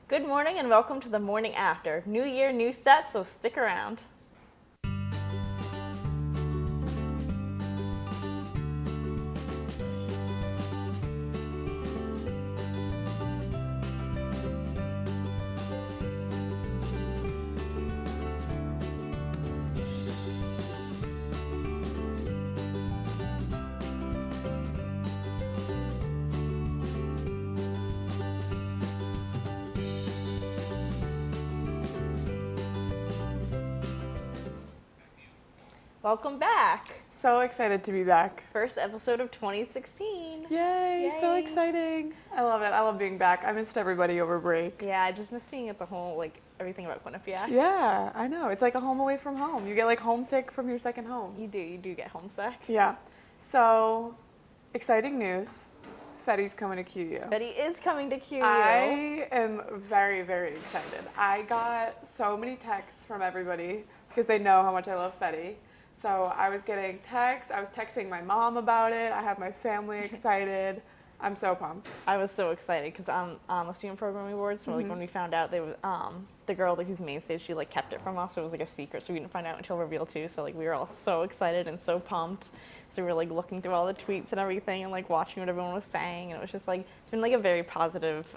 Good morning and welcome to the morning after. New year, new set, so stick around. Welcome back. So excited to be back. First episode of 2016. Yay, so Yay. exciting. I love it. I love being back. I missed everybody over break. Yeah, I just miss being at the home, like everything about Quinnipiac. Yeah, I know. It's like a home away from home. You get like homesick from your second home. You do get homesick. Yeah. So, exciting news. Fetty's coming to QU. Betty is coming to QU. I am very, very excited. I got so many texts from everybody because they know how much I love Fetty. So I was getting texts. I was texting my mom about it. I have my family excited. I'm so pumped. I was so excited because I'm on the student programming board. So like when we found out, they was the girl who's main stage, she like kept it from us. So it was like a secret, so we didn't find out until reveal too. So like we were all so excited and so pumped. So we were like looking through all the tweets and everything and like watching what everyone was saying, and it was just like it's been like a very positive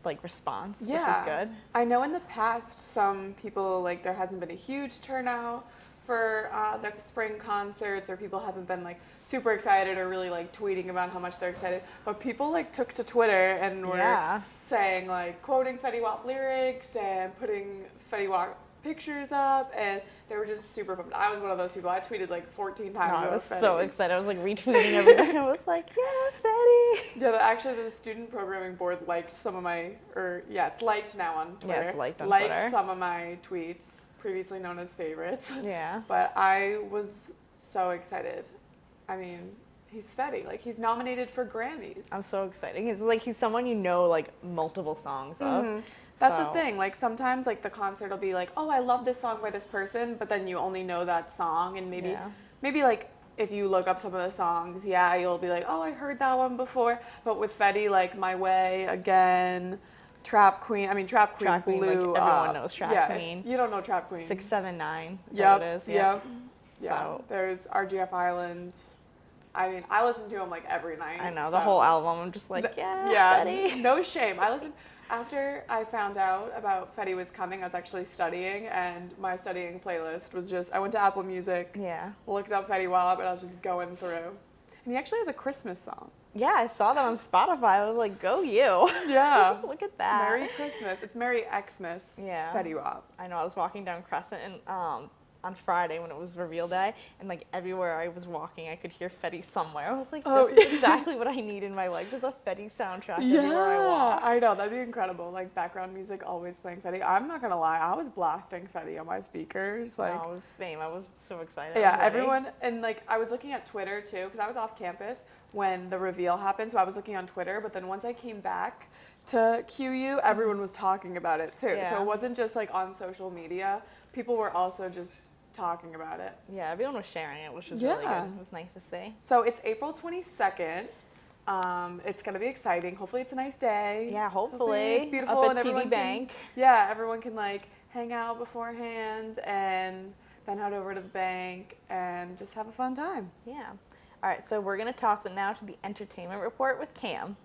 like response, which is good. I know in the past some people like there hasn't been a huge turnout for the spring concerts, or people haven't been like super excited or really like tweeting about how much they're excited. But people like took to Twitter and were saying like quoting Fetty Wap lyrics and putting Fetty Wap pictures up, and they were just super pumped. I was one of those people. I tweeted like 14 times. I was so excited. I was like retweeting everything. I was like, yeah, Fetty. Yeah, actually the student programming board liked some of my, it's liked now on Twitter. Yeah, it's liked on Twitter. Liked some of my tweets, previously known as favorites. Yeah. But I was so excited. I mean, he's Fetty. Like, he's nominated for Grammys. I'm so excited. He's someone you know like multiple songs of. That's the thing. Like, sometimes like the concert will be like, oh, I love this song by this person, but then you only know that song, and maybe like if you look up some of the songs, you'll be like, oh, I heard that one before. But with Fetty, like My Way, Again, Trap Queen. I mean, Trap Queen blew like, everyone knows Trap Queen. You don't know Trap Queen. 679. Yep. It is. Yep. Yeah. So, there's RGF Island. I mean, I listen to him like every night. I know the whole album. I'm just like, Fetty. No shame. I listened after I found out about Fetty was coming. I was actually studying, and my studying playlist was just I went to Apple Music. Yeah. Looked up Fetty Wap, and I was just going through. And he actually has a Christmas song. Yeah, I saw that on Spotify. I was like, go you. Yeah. Look at that. Merry Christmas. It's Merry Xmas. Yeah. Fetty Wap. I know. I was walking down Crescent and on Friday when it was reveal day, and like everywhere I was walking, I could hear Fetty somewhere. I was like, this is exactly what I need in my life. There's a Fetty soundtrack everywhere I walk. I know. That'd be incredible. Like background music, always playing Fetty. I'm not gonna lie. I was blasting Fetty on my speakers. Like, no, it was the same. I was so excited. Yeah, everyone, and like I was looking at Twitter too, because I was off campus when the reveal happened, so I was looking on Twitter, but then once I came back to QU, everyone was talking about it too. Yeah. So it wasn't just like on social media, people were also just talking about it. Yeah, everyone was sharing it, which was really good. It was nice to see. So it's April 22nd. It's going to be exciting. Hopefully it's a nice day. Yeah, hopefully. It's beautiful. Up at and TD Bank. Everyone can like hang out beforehand and then head over to the bank and just have a fun time. Yeah. All right, so we're going to toss it now to the entertainment report with Cam.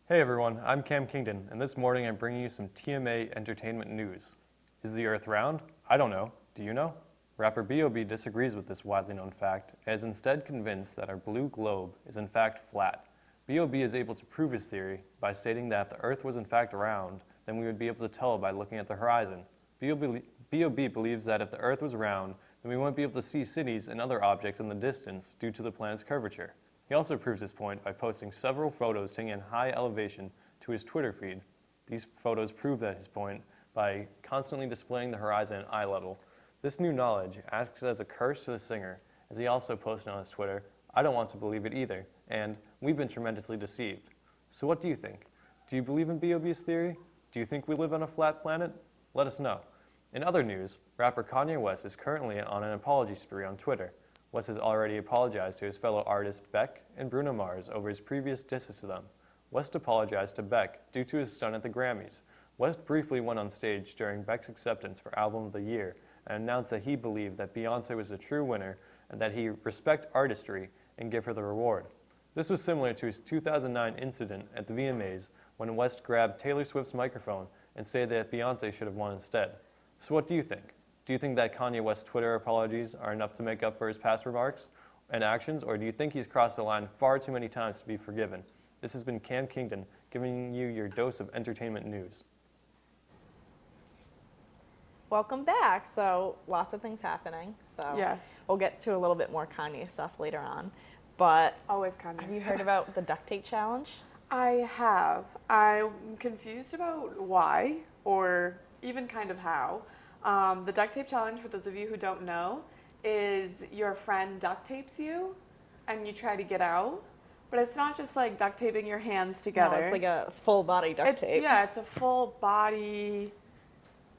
Hey everyone, I'm Cam Kingdon, and this morning I'm bringing you some TMA entertainment news. Is the Earth round? I don't know. Do you know? Rapper B.O.B. disagrees with this widely known fact and is instead convinced that our blue globe is in fact flat. B.O.B. is able to prove his theory by stating that if the Earth was in fact round, then we would be able to tell by looking at the horizon. B.O.B. believes that if the Earth was round, then we won't be able to see cities and other objects in the distance due to the planet's curvature. He also proves his point by posting several photos taken in high elevation to his Twitter feed. These photos prove that his point by constantly displaying the horizon at eye level. This new knowledge acts as a curse to the singer, as he also posted on his Twitter, "I don't want to believe it either," and "We've been tremendously deceived." So what do you think? Do you believe in B.O.B.'s theory? Do you think we live on a flat planet? Let us know. In other news, rapper Kanye West is currently on an apology spree on Twitter. West has already apologized to his fellow artists Beck and Bruno Mars over his previous disses to them. West apologized to Beck due to his stunt at the Grammys. West briefly went on stage during Beck's acceptance for Album of the Year and announced that he believed that Beyoncé was the true winner and that he respect artistry and give her the reward. This was similar to his 2009 incident at the VMAs when West grabbed Taylor Swift's microphone and said that Beyoncé should have won instead. So what do you think? Do you think that Kanye West's Twitter apologies are enough to make up for his past remarks and actions, or do you think he's crossed the line far too many times to be forgiven? This has been Cam Kingdon giving you your dose of entertainment news. Welcome back. So lots of things happening. So Yes. we'll get to a little bit more Kanye stuff later on. But Always Kanye. have you heard about the duct tape challenge? I have. I'm confused about why, or even kind of how. The duct tape challenge, for those of you who don't know, is your friend duct tapes you and you try to get out. But it's not just like duct taping your hands together. No, it's like a full body duct tape. Yeah, it's a full body.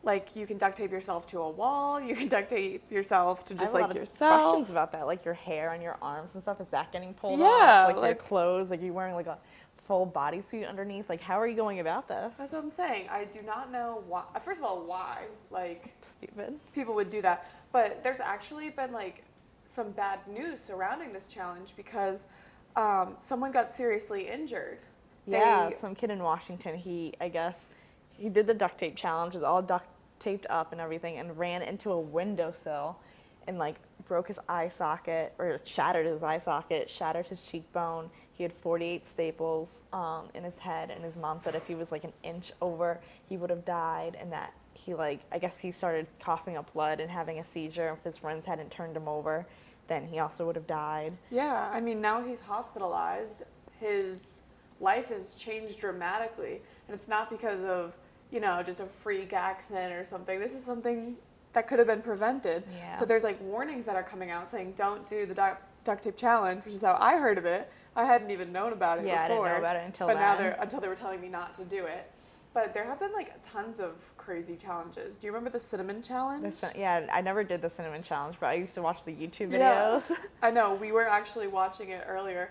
Like, you can duct tape yourself to a wall. You can duct tape yourself to I just have a lot like of yourself. questions about that, like your hair on your arms and stuff. Is that getting pulled Yeah, off? Like your like- clothes, like you wearing like a full bodysuit underneath. Like, how are you going about this? That's what I'm saying. I do not know why. First of all, why? Like, Stupid. people would do that. But there's actually been like some bad news surrounding this challenge because someone got seriously injured. Yeah, some kid in Washington. I guess, he did the duct tape challenge. It was all duct taped up and everything, and ran into a windowsill, and like broke his eye socket, or shattered his eye socket, shattered his cheekbone. He had 48 staples in his head, and his mom said if he was like an inch over, he would have died, and that he I guess he started coughing up blood and having a seizure. If his friends hadn't turned him over, then he also would have died. Yeah, I mean, now he's hospitalized. His life has changed dramatically. And it's not because of, just a freak accident or something. This is something that could have been prevented. Yeah. So there's like warnings that are coming out saying don't do the duct tape challenge, which is how I heard of it. I hadn't even known about it Yeah, I before. didn't know about it until but now then. until they were telling me not to do it. But there have been like tons of crazy challenges. Do you remember the cinnamon challenge? Yeah, I never did the cinnamon challenge, but I used to watch the YouTube Yeah. videos. I know. We were actually watching it earlier.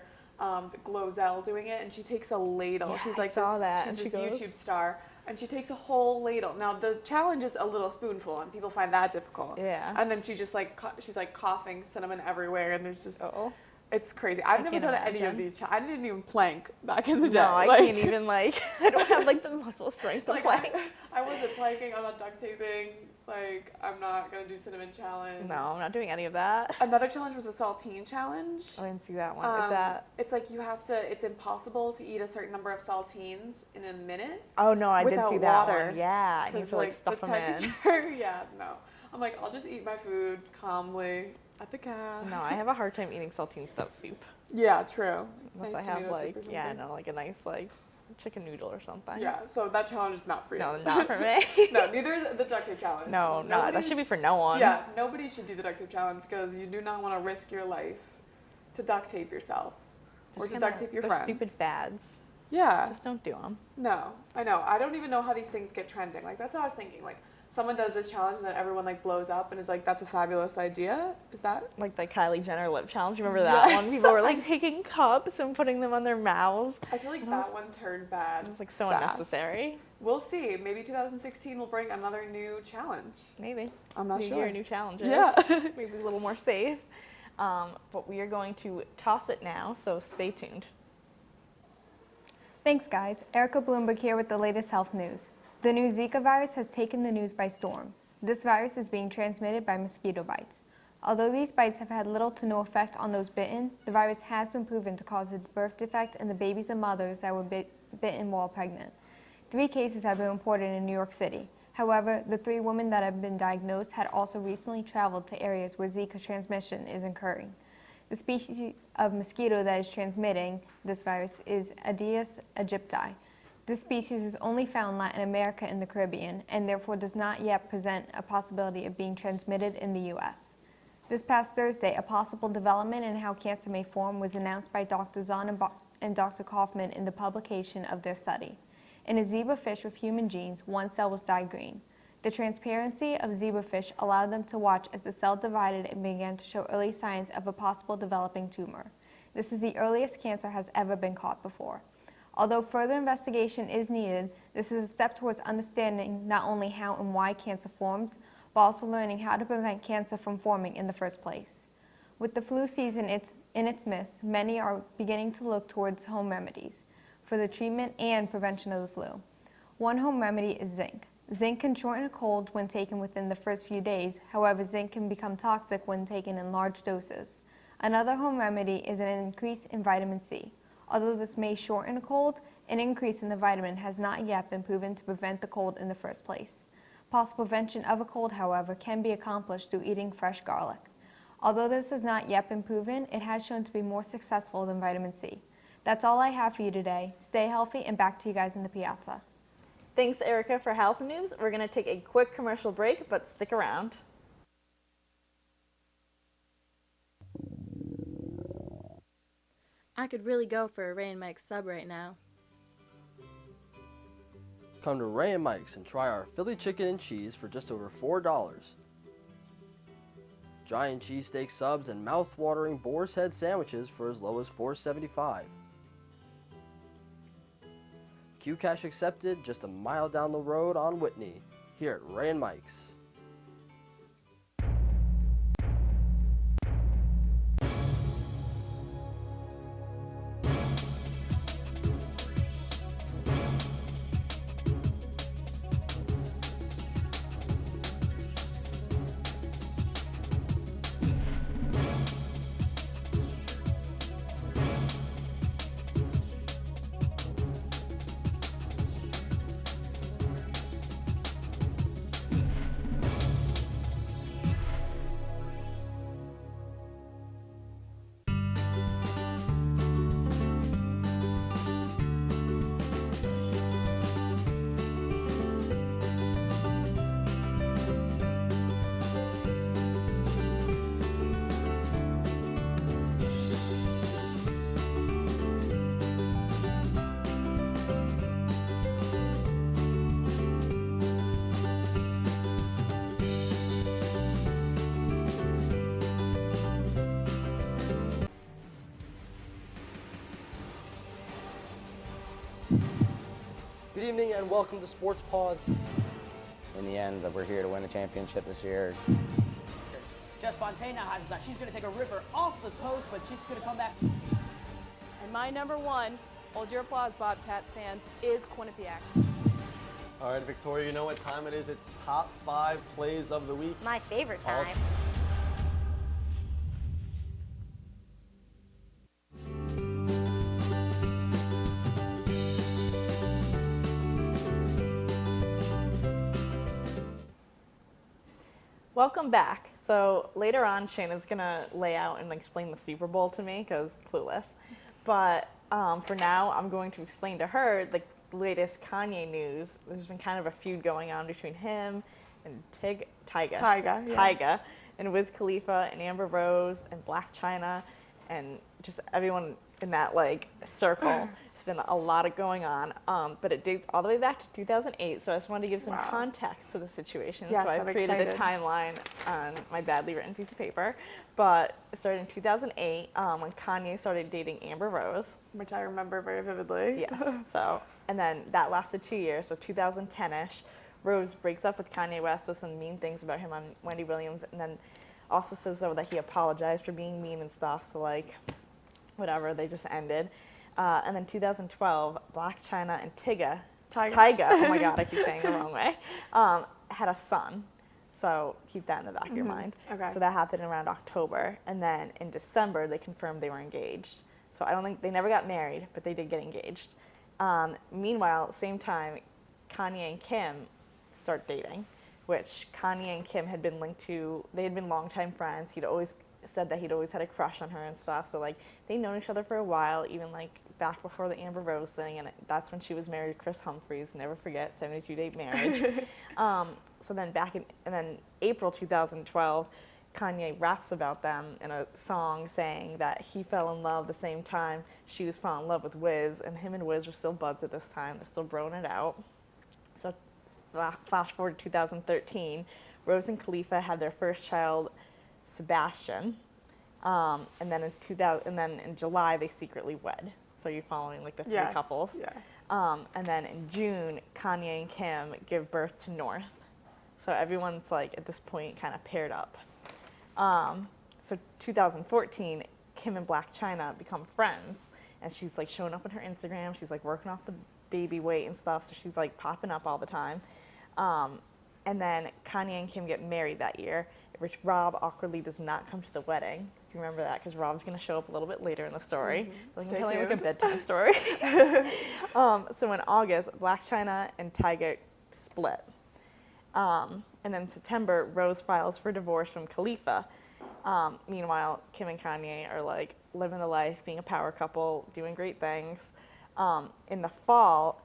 Glozell doing it, and she takes a ladle. Yeah, She's I like saw this. that, She's and she this goes- YouTube star, and she takes a whole ladle. Now the challenge is a little spoonful, and people find that difficult. Yeah. And then she just she's like coughing cinnamon everywhere, and there's just Oh. it's crazy. I've never can't done any of imagine. these. I didn't even plank back in the day. No, I Like- can't even I don't have like the muscle strength to Like play. I wasn't planking. I'm not duct taping. Like I'm not gonna do cinnamon challenge. No, I'm not doing any of that. Another challenge was the saltine challenge. I didn't see that one. Is that? It's like it's impossible to eat a certain number of saltines in a minute. Oh no, I did without see that water, one. Yeah, I need 'cause, to like stuff the them in. texture, yeah, no. I'm like, I'll just eat my food calmly at the calf. No, I have a hard time eating saltines without soup. Yeah, true. Unless Nice I have tomato soup like or yeah, something. no, like a nice like chicken noodle or something. Yeah, so that challenge is not for you. No, not for me. No, neither is the duct tape challenge. No, no, that Nobody- should be for no one. Yeah, nobody should do the duct tape challenge because you do not want to risk your life to duct tape yourself or to duct tape your They're friends. stupid fads. Yeah. Just don't do them. No, I know. I don't even know how these things get trending. Like, that's what I was thinking. Like, someone does this challenge and then everyone, like, blows up and is like, that's a fabulous idea. Is that? Like the Kylie Jenner lip challenge. Remember that Yes. one? People were like taking cups and putting them on their mouths. I feel like that one turned bad. It was like so fast. unnecessary. We'll see. Maybe 2016 will bring another new challenge. Maybe. I'm not New sure. year, new challenges. Yeah. Maybe a little more safe. But we are going to toss it now, so stay tuned. Thanks, guys. Erica Bloomberg here with the latest health news. The new Zika virus has taken the news by storm. This virus is being transmitted by mosquito bites. Although these bites have had little to no effect on those bitten, the virus has been proven to cause a birth defect in the babies and mothers that were bitten while pregnant. 3 cases have been reported in New York City. However, the 3 women that have been diagnosed had also recently traveled to areas where Zika transmission is occurring. The species of mosquito that is transmitting this virus is Aedes aegypti. This species is only found in Latin America and the Caribbean, and therefore does not yet present a possibility of being transmitted in the U.S. This past Thursday, a possible development in how cancer may form was announced by Dr. Zahn and Dr. Kaufman in the publication of their study. In a zebrafish with human genes, one cell was dyed green. The transparency of zebrafish allowed them to watch as the cell divided and began to show early signs of a possible developing tumor. This is the earliest cancer has ever been caught before. Although further investigation is needed, this is a step towards understanding not only how and why cancer forms, but also learning how to prevent cancer from forming in the first place. With the flu season in its midst, many are beginning to look towards home remedies for the treatment and prevention of the flu. One home remedy is zinc. Zinc can shorten a cold when taken within the first few days. However, zinc can become toxic when taken in large doses. Another home remedy is an increase in vitamin C. Although this may shorten a cold, an increase in the vitamin has not yet been proven to prevent the cold in the first place. Possible prevention of a cold, however, can be accomplished through eating fresh garlic. Although this has not yet been proven, it has shown to be more successful than vitamin C. That's all I have for you today. Stay healthy, and back to you guys in the piazza. Thanks, Erica, for health news. We're going to take a quick commercial break, but stick around. I could really go for a Ray and Mike's sub right now. Come to Ray and Mike's and try our Philly chicken and cheese for just over $4. Giant cheesesteak subs and mouth-watering boar's head sandwiches for as low as $4.75. Qcash accepted just a mile down the road on Whitney, here at Ray and Mike's. Good evening and welcome to Sports Pause. In the end, we're here to win a championship this year. Jess Fontaine now has that. She's going to take a ripper off the post, but she's going to come back. And my number one, hold your applause, Bobcats fans, is Quinnipiac. All right, Victoria, you know what time it is. It's top 5 plays of the week. My favorite time. Welcome back. So later on, Shanna's gonna lay out and explain the Super Bowl to me because clueless. But for now, I'm going to explain to her the latest Kanye news. There's been kind of a feud going on between him and Tyga, and Wiz Khalifa and Amber Rose and Black China, and just everyone in that like circle. It's been a lot of going on, but it dates all the way back to 2008. So I just wanted to give some context to the situation. Yes, so I I'm created excited. a timeline on my badly written piece of paper. But it started in 2008 when Kanye started dating Amber Rose. Which I remember very vividly. Yes. So, and then that lasted 2 years. So 2010ish, Rose breaks up with Kanye West, says some mean things about him on Wendy Williams, and then also says though that he apologized for being mean and stuff. So like, whatever, they just ended. And then 2012, Black China and Tyga, oh my God, I keep saying the wrong way, had a son. So keep that in the back of your mind. Okay. So that happened around October. And then in December, they confirmed they were engaged. So I don't think, they never got married, but they did get engaged. Meanwhile, same time, Kanye and Kim start dating, which Kanye and Kim had been linked to, they had been longtime friends. He'd always said that he'd always had a crush on her and stuff. So like they'd known each other for a while, even like back before the Amber Rose thing, and that's when she was married to Chris Humphries. Never forget, 72-day marriage. So then and then April 2012, Kanye raps about them in a song saying that he fell in love the same time she was falling in love with Wiz, and him and Wiz are still buds at this time. They're still broing it out. So flash forward to 2013, Rose and Khalifa had their first child, Sebastian, and then in July they secretly wed. So you're following like the three Yes. couples. Yes. And then in June, Kanye and Kim give birth to North. So everyone's like at this point kind of paired up. So 2014, Kim and Black China become friends, and she's like showing up on her Instagram. She's like working off the baby weight and stuff, so she's like popping up all the time. And then Kanye and Kim get married that year, which Rob awkwardly does not come to the wedding. If you remember that, because Rob's going to show up a little bit later in the story. Like, I'm telling you like a bedtime story. So in August, Black China and Tyga split. And then in September, Rose files for divorce from Khalifa. Meanwhile, Kim and Kanye are like living the life, being a power couple, doing great things. In the fall,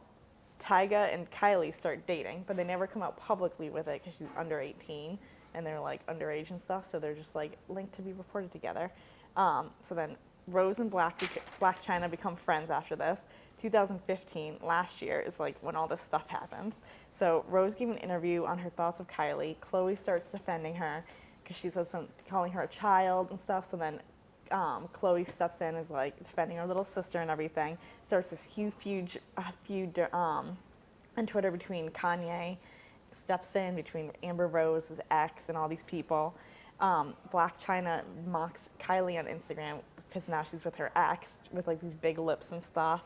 Tyga and Kylie start dating, but they never come out publicly with it because she's under 18 and they're like underage and stuff, so they're just like linked to be reported together. So then Rose and Black China become friends after this. 2015, last year, is like when all this stuff happens. So Rose gave an interview on her thoughts of Kylie. Chloe starts defending her because she says calling her a child and stuff. So then Chloe steps in, is like defending her little sister and everything. Starts this huge feud on Twitter between Kanye, steps in between Amber Rose, his ex, and all these people. Black China mocks Kylie on Instagram because now she's with her ex with like these big lips and stuff.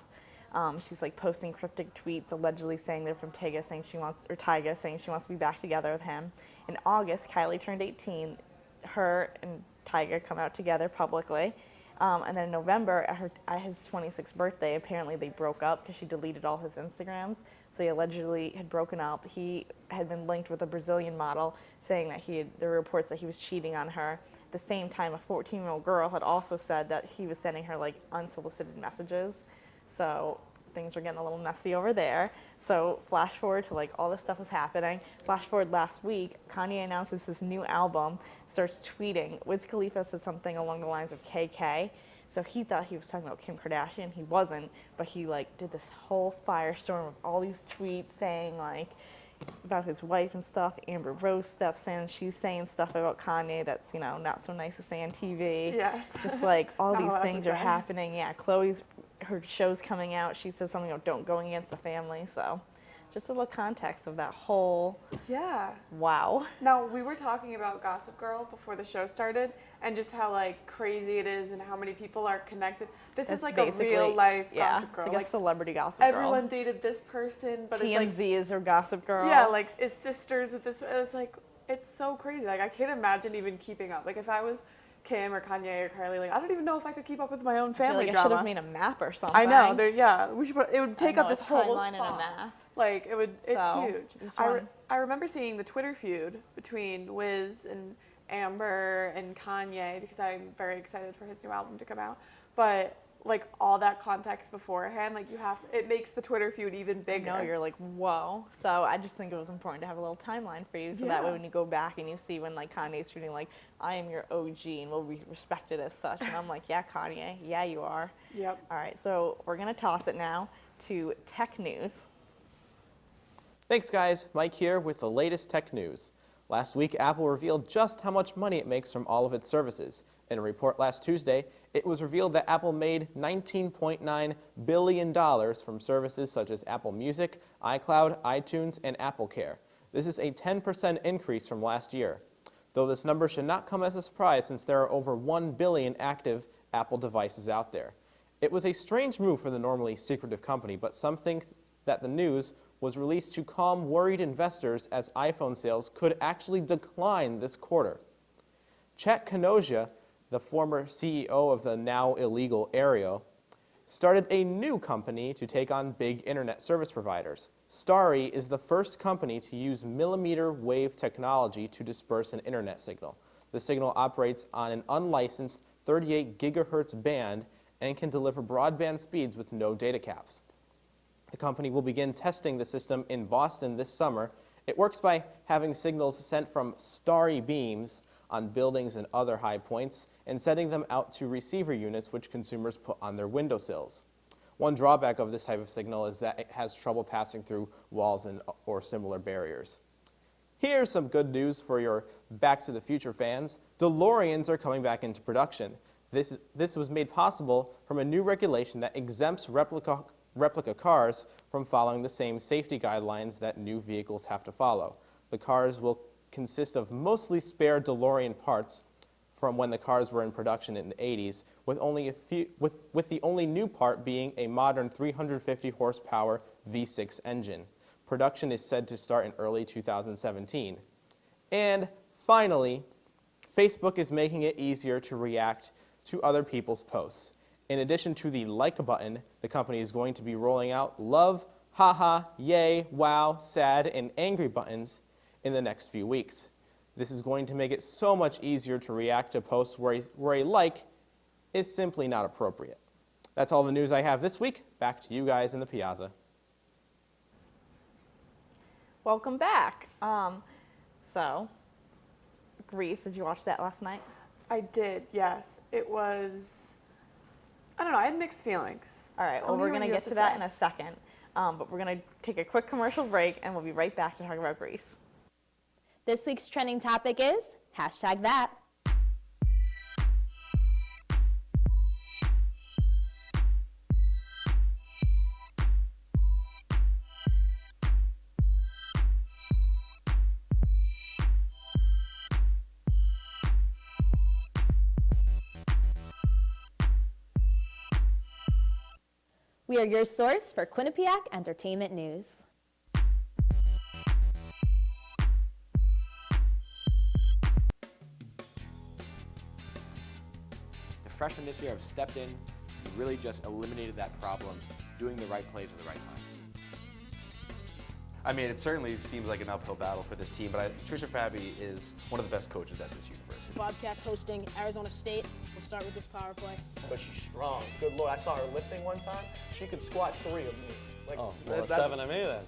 She's like posting cryptic tweets allegedly saying they're from Tyga, saying she wants to be back together with him. In August, Kylie turned 18. Her and Tyga come out together publicly. And then in November, at his 26th birthday, apparently they broke up because she deleted all his Instagrams. So they allegedly had broken up. He had been linked with a Brazilian model, saying that there were reports that he was cheating on her. At the same time, a 14-year-old girl had also said that he was sending her like unsolicited messages. So things were getting a little messy over there. So flash forward to like all this stuff was happening. Flash forward last week, Kanye announces his new album, starts tweeting. Wiz Khalifa said something along the lines of KK. So he thought he was talking about Kim Kardashian. He wasn't, but he like did this whole firestorm of all these tweets saying like about his wife and stuff. Amber Rose steps in, she's saying stuff about Kanye that's, not so nice to say on TV. Yes. Just like all Not these allowed to things are say. happening. Yeah, her show's coming out. She says something about going against the family. So just a little context of that whole, Yeah. wow. Now, we were talking about Gossip Girl before the show started and just how like crazy it is and how many people are connected. This is like a real life Gossip Girl. It's like a celebrity Gossip everyone Girl. dated this person, but TMZ it's like, is her Gossip Girl. yeah, like is sisters with this. It's like, it's so crazy. Like I can't imagine even keeping up. Like if I was Kim or Kanye or Kylie, like I don't even know if I could keep up with my own I feel family like I drama. should have made a map or something. I know. We should. It would take up this whole timeline and a font. map. Like it would. It's So, huge. just one. I remember seeing the Twitter feud between Wiz and Amber and Kanye because I'm very excited for his new album to come out. But like all that context beforehand, like it makes the Twitter feud even bigger. No, you're like, whoa. So I just think it was important to have a little timeline for you, so that way when you go back and you see when like Kanye's tweeting like, I am your OG and will be respected as such, and I'm like, yeah, Kanye, yeah, you are. Yep. All right, so we're gonna toss it now to tech news. Thanks, guys. Mike here with the latest tech news. Last week, Apple revealed just how much money it makes from all of its services. In a report last Tuesday, it was revealed that Apple made $19.9 billion from services such as Apple Music, iCloud, iTunes, and AppleCare. This is a 10% increase from last year. Though this number should not come as a surprise since there are over 1 billion active Apple devices out there. It was a strange move for the normally secretive company, but something that the news was released to calm worried investors as iPhone sales could actually decline this quarter. Chet Kanoja, the former CEO of the now illegal Aereo, started a new company to take on big internet service providers. Starry is the first company to use millimeter wave technology to disperse an internet signal. The signal operates on an unlicensed 38 gigahertz band and can deliver broadband speeds with no data caps. The company will begin testing the system in Boston this summer. It works by having signals sent from starry beams on buildings and other high points and sending them out to receiver units which consumers put on their windowsills. One drawback of this type of signal is that it has trouble passing through walls or similar barriers. Here's some good news for your Back to the Future fans. DeLoreans are coming back into production. This was made possible from a new regulation that exempts replica cars from following the same safety guidelines that new vehicles have to follow. The cars will consist of mostly spare DeLorean parts from when the cars were in production in the 80s, with the only new part being a modern 350 horsepower V6 engine. Production is said to start in early 2017. And finally, Facebook is making it easier to react to other people's posts. In addition to the like button, the company is going to be rolling out love, haha, yay, wow, sad, and angry buttons in the next few weeks. This is going to make it so much easier to react to posts where a like is simply not appropriate. That's all the news I have this week. Back to you guys in the Piazza. Welcome back. So, Grease, did you watch that last night? I did, yes. It was, I don't know, I had mixed feelings. All right, well, we're going to get to that in a second. But we're going to take a quick commercial break, and we'll be right back to talk about Grease. This week's trending topic is #that. We are your source for Quinnipiac entertainment news. The freshmen this year have stepped in and really just eliminated that problem, doing the right plays at the right time. I mean, it certainly seems like an uphill battle for this team, but Trisha Fabi is one of the best coaches at this university. Bobcats hosting Arizona State. We'll start with this power play. But she's strong. Good Lord, I saw her lifting one time. She could squat 3 of me. Like, Oh, well, 7 of me then.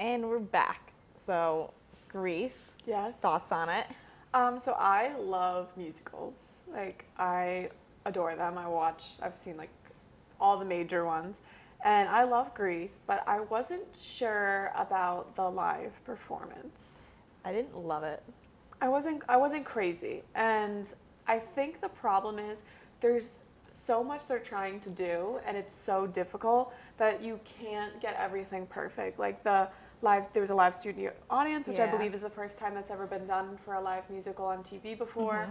And we're back. So, Grease. Yes. Thoughts on it? So I love musicals. Like, I adore them. I've seen like all the major ones. And I love Grease, but I wasn't sure about the live performance. I didn't love it. I wasn't crazy. And I think the problem is there's so much they're trying to do, and it's so difficult that you can't get everything perfect. Like there was a live studio audience, which I believe is the first time that's ever been done for a live musical on TV before.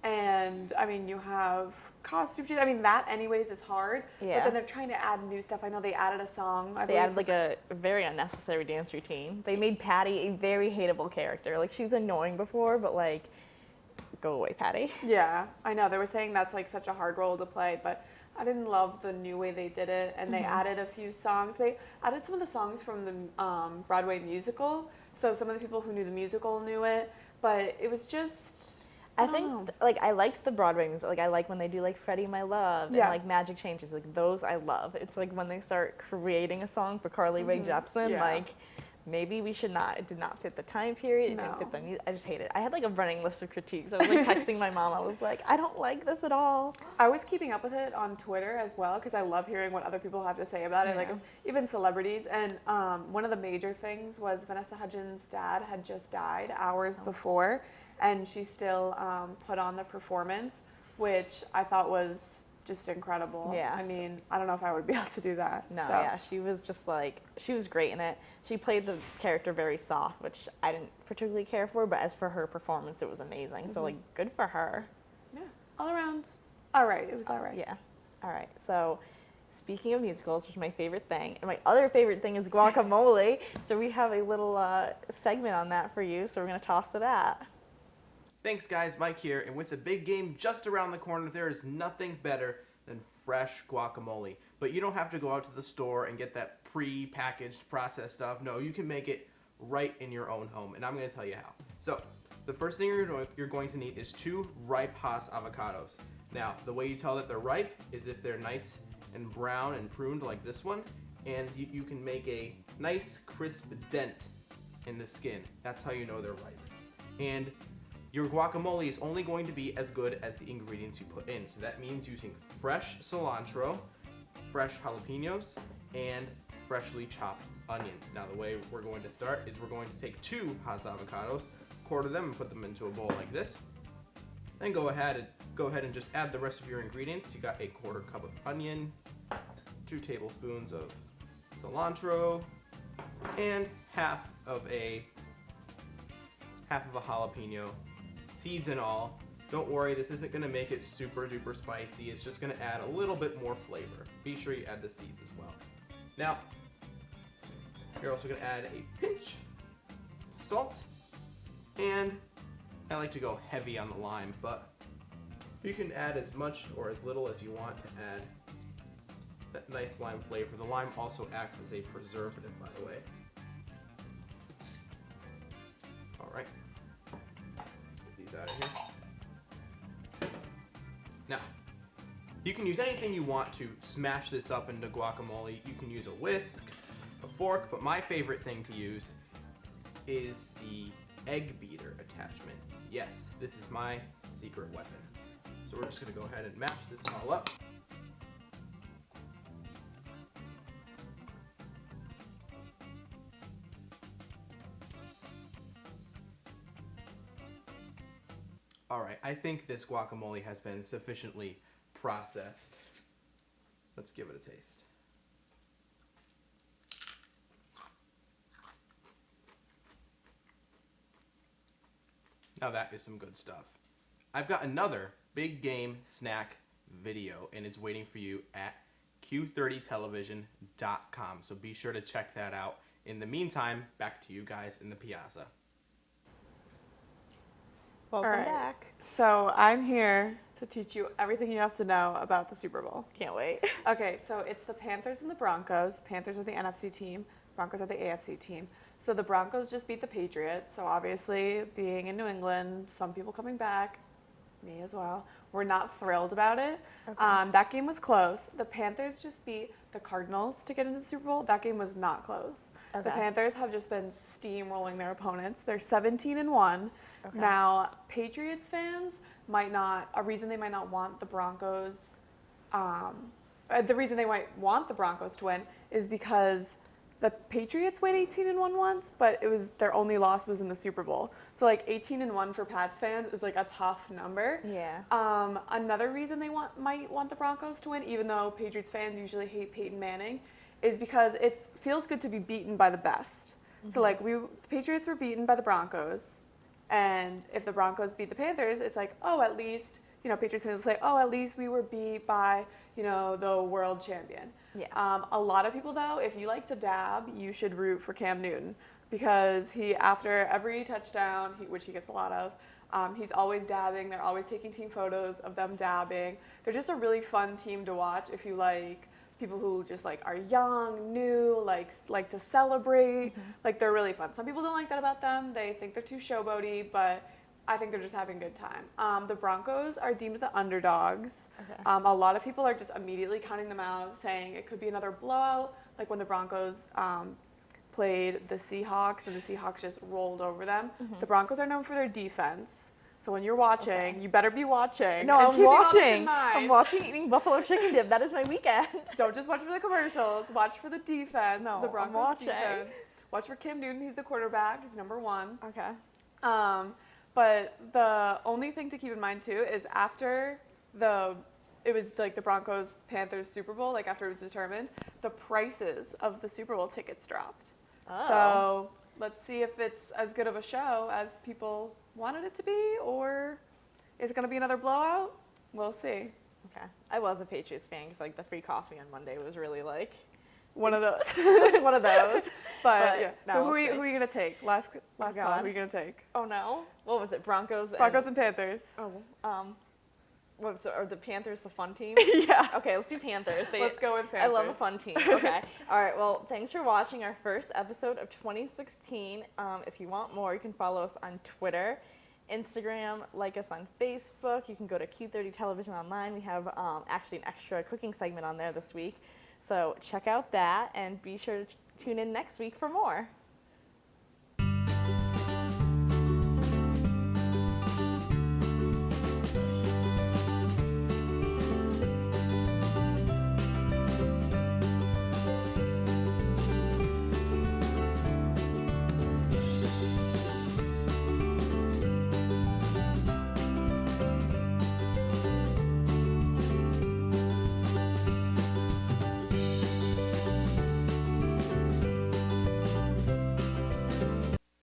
And I mean, you have costume change. I mean, that anyways is hard. Yeah. But then they're trying to add new stuff. I know they added a song. They added like a very unnecessary dance routine. They made Patty a very hateable character. Like, she's annoying before, but like, go away, Patty. Yeah, I know. They were saying that's like such a hard role to play, but I didn't love the new way they did it. And they added a few songs. They added some of the songs from the Broadway musical. So some of the people who knew the musical knew it, but it was just, I think like, I liked the Broadway music. Like, I like when they do like Freddie My Love and like Magic Changes. Like, those I love. It's like when they start creating a song for Carly Rae Jepsen, like, maybe we should not. It did not fit the time period. It No. didn't fit the music. I just hate it. I had like a running list of critiques. I was like texting my mom. I was like, I don't like this at all. I was keeping up with it on Twitter as well because I love hearing what other people have to say about it, like Yeah. even celebrities. And one of the major things was Vanessa Hudgens' dad had just died hours before, and she still put on the performance, which I thought was just incredible. Yeah. I mean, I don't know if I would be able to do that. No, so. yeah, she was just like, she was great in it. She played the character very soft, which I didn't particularly care for, but as for her performance, it was amazing. So, like, good for her. Yeah, all around, all right. It was all right. Yeah. All right. So, speaking of musicals, which is my favorite thing, and my other favorite thing is guacamole. So, we have a little segment on that for you. So, we're going to toss to that. Thanks guys, Mike here, and with the big game just around the corner, there is nothing better than fresh guacamole. But you don't have to go out to the store and get that pre-packaged processed stuff. No, you can make it right in your own home, and I'm going to tell you how. So, the first thing you're going to need is 2 ripe Hass avocados. Now, the way you tell that they're ripe is if they're nice and brown and pruned like this one, and you can make a nice crisp dent in the skin. That's how you know they're ripe. And your guacamole is only going to be as good as the ingredients you put in. So that means using fresh cilantro, fresh jalapenos, and freshly chopped onions. Now the way we're going to start is we're going to take 2 Hass avocados, quarter them and put them into a bowl like this. Then go ahead and just add the rest of your ingredients. You got a 1/4 cup of onion, 2 tablespoons of cilantro, and half of a jalapeno, seeds and all. Don't worry, this isn't going to make it super duper spicy. It's just going to add a little bit more flavor. Be sure you add the seeds as well. Now, you're also going to add a pinch of salt, and I like to go heavy on the lime, but you can add as much or as little as you want to add that nice lime flavor. The lime also acts as a preservative, by the way. All right. Out of here. Now, you can use anything you want to smash this up into guacamole. You can use a whisk, a fork, but my favorite thing to use is the egg beater attachment. Yes, this is my secret weapon. So we're just going to go ahead and mash this all up. All right, I think this guacamole has been sufficiently processed. Let's give it a taste. Now that is some good stuff. I've got another big game snack video, and it's waiting for you at q30television.com. So be sure to check that out. In the meantime, back to you guys in the piazza. Welcome All right. back. So I'm here to teach you everything you have to know about the Super Bowl. Can't wait. Okay, so it's the Panthers and the Broncos. Panthers are the NFC team. Broncos are the AFC team. So the Broncos just beat the Patriots. So obviously, being in New England, some people coming back, me as well, we're not thrilled about it. Okay. That game was close. The Panthers just beat the Cardinals to get into the Super Bowl. That game was not close. Okay. The Panthers have just been steamrolling their opponents. They're 17-1. Okay. Now, Patriots fans might not, a reason they might not want the Broncos, the reason they might want the Broncos to win is because the Patriots went 18-1 once, but it was their only loss was in the Super Bowl. So like 18-1 for Pats fans is like a tough number. Yeah. Another reason they might want the Broncos to win, even though Patriots fans usually hate Peyton Manning, is because it feels good to be beaten by the best. Mm-hmm. So like the Patriots were beaten by the Broncos, and if the Broncos beat the Panthers, it's like, oh, at least, Patriots fans will say, oh, at least we were beat by, the world champion. Yeah. A lot of people, though, if you like to dab, you should root for Cam Newton because he, after every touchdown, which he gets a lot of, he's always dabbing. They're always taking team photos of them dabbing. They're just a really fun team to watch if you like people who just are young, new, like to celebrate. Mm-hmm. They're really fun. Some people don't like that about them. They think they're too showboaty, but I think they're just having a good time. The Broncos are deemed the underdogs. Okay. A lot of people are just immediately counting them out, saying it could be another blowout, like when the Broncos played the Seahawks, and the Seahawks just rolled over them. The Broncos are known for their defense. So when you're watching, you better be watching. No, and I'm keeping all this in watching. mind. I'm watching eating buffalo chicken dip. That is my weekend. Don't just watch for the commercials. Watch for the defense. No, the I'm Broncos watching. defense. Watch for Cam Newton. He's the quarterback. He's number 1. Okay. But the only thing to keep in mind too is after it was like the Broncos Panthers Super Bowl, like after it was determined, the prices of the Super Bowl tickets dropped. Oh. So let's see if it's as good of a show as people wanted it to be, or is it going to be another blowout? We'll see. Okay. I was a Patriots fan because like the free coffee on Monday was really like One of those. one of those. But yeah. no, So who we'll are you going to take? Last call. God. Who are you going to take? Oh no. What was it? Broncos And Panthers. Oh, what was it? Are the Panthers the fun team? Yeah. Okay, let's do Panthers. Let's go with Panthers. I love a fun team. Okay. All right. Well, thanks for watching our first episode of 2016. If you want more, you can follow us on Twitter, Instagram, like us on Facebook. You can go to Q30 Television Online. We have actually an extra cooking segment on there this week. So check out that and be sure to tune in next week for more.